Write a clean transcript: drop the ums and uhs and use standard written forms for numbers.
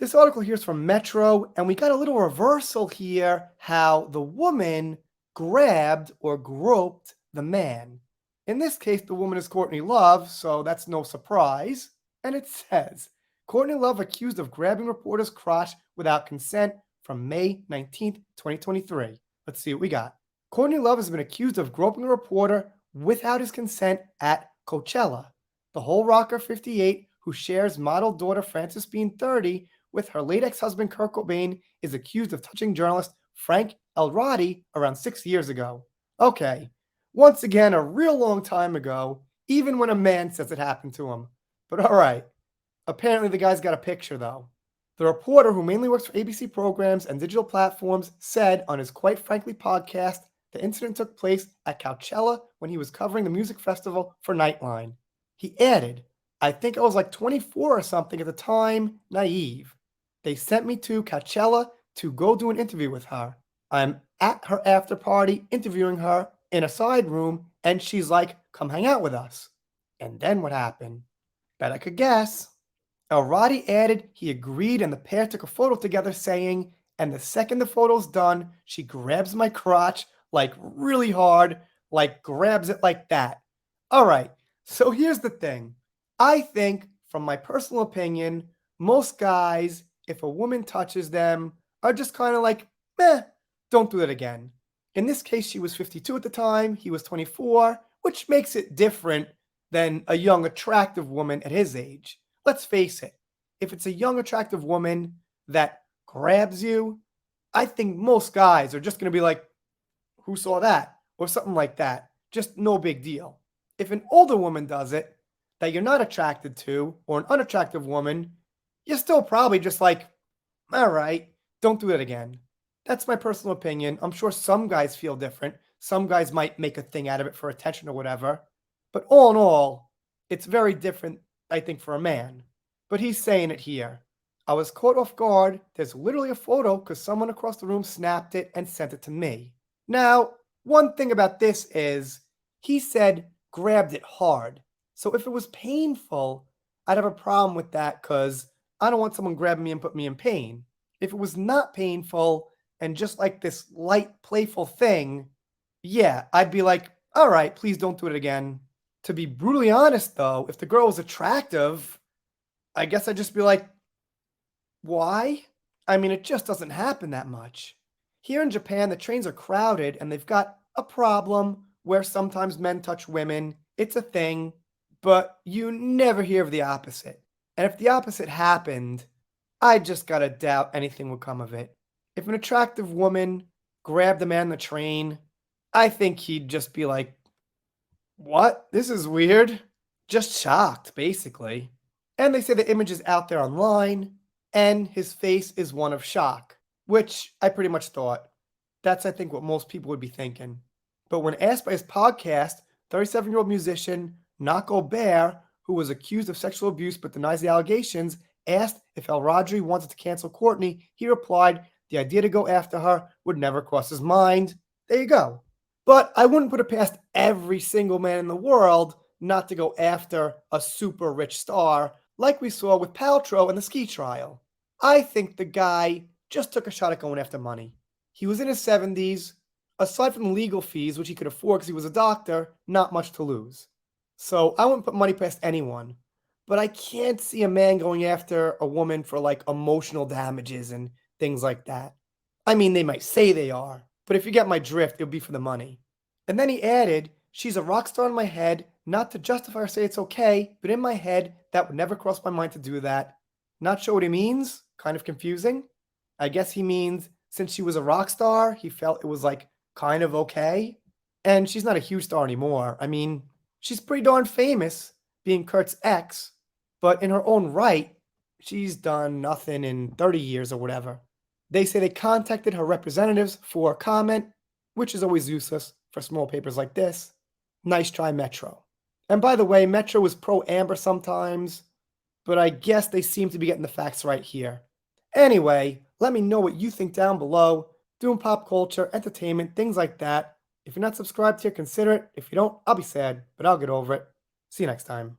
This article here is from Metro, and we got a little reversal here how the woman grabbed or groped the man. In this case, the woman is Courtney Love, so that's no surprise. And it says Courtney Love accused of grabbing reporter's crotch without consent from May 19th, 2023. Let's see what we got. Courtney Love has been accused of groping a reporter without his consent at Coachella. The whole rocker 58, who shares model daughter Frances Bean 30 with her late ex-husband Kurt Cobain, is accused of touching journalist Frank Elrodi around 6 years ago. Okay, once again, a real long time ago, even when a man says it happened to him. But all right, apparently the guy's got a picture though. The reporter, who mainly works for ABC programs and digital platforms, said on his Quite Frankly podcast the incident took place at Coachella when he was covering the music festival for Nightline. He added, "I think I was like 24 or something at the time, naive. They sent me to Coachella to go do an interview with her. I'm at her after party interviewing her in a side room, and she's like, 'Come hang out with us.' And then what happened? Bet I could guess." Elrodi added he agreed, and the pair took a photo together, saying, "And the second the photo's done, she grabs my crotch like really hard, like grabs it like that." All right, so here's the thing. I think, from my personal opinion, most guys, if a woman touches them, are just kind of like, don't do that again. In this case, she was 52 at the time, he was 24, which makes it different than a young, attractive woman at his age. Let's face it, if it's a young, attractive woman that grabs you, I think most guys are just going to be like, "Who saw that?" or something like that. Just no big deal. If an older woman does it that you're not attracted to, or an unattractive woman, you're still probably just like, all right, don't do that again. That's my personal opinion. I'm sure some guys feel different. Some guys might make a thing out of it for attention or whatever. But all in all, it's very different, I think, for a man. But he's saying it here. "I was caught off guard. There's literally a photo because someone across the room snapped it and sent it to me." Now, one thing about this is he said grabbed it hard. So if it was painful, I'd have a problem with that because I don't want someone grabbing me and put me in pain. If it was not painful and just like this light, playful thing, yeah, I'd be like, all right, please don't do it again. To be brutally honest, though, if the girl was attractive, I guess I'd just be like, why? I mean, it just doesn't happen that much. Here in Japan, the trains are crowded and they've got a problem where sometimes men touch women. It's a thing, but you never hear of the opposite. And if the opposite happened, I just gotta doubt anything would come of it. If an attractive woman grabbed a man on the train, I think he'd just be like, "What? This is weird." Just shocked, basically. And they say the image is out there online, and his face is one of shock, which I pretty much thought. That's, I think, what most people would be thinking. But when asked by his podcast, 37-year-old musician Nako Bear, who was accused of sexual abuse but denies the allegations, asked if El Rodri wanted to cancel Courtney, he replied the idea to go after her would never cross his mind. There you go. But I wouldn't put it past every single man in the world not to go after a super rich star like we saw with Paltrow in the ski trial. I think the guy just took a shot at going after money. He was in his 70s. Aside from the legal fees, which he could afford because he was a doctor, not much to lose. So I wouldn't put money past anyone. But I can't see a man going after a woman for like emotional damages and things like that. I mean, they might say they are, but if you get my drift, it'll be for the money. And then he added, "She's a rock star in my head, not to justify or say it's okay, but in my head, that would never cross my mind to do that." Not sure what he means, kind of confusing. I guess he means since she was a rock star, he felt it was like kind of okay. And she's not a huge star anymore. I mean, she's pretty darn famous, being Kurt's ex, but in her own right, she's done nothing in 30 years or whatever. They say they contacted her representatives for a comment, which is always useless for small papers like this. Nice try, Metro. And by the way, Metro is pro-Amber sometimes, but I guess they seem to be getting the facts right here. Anyway, let me know what you think down below. Doing pop culture, entertainment, things like that. If you're not subscribed here, consider it. If you don't, I'll be sad, but I'll get over it. See you next time.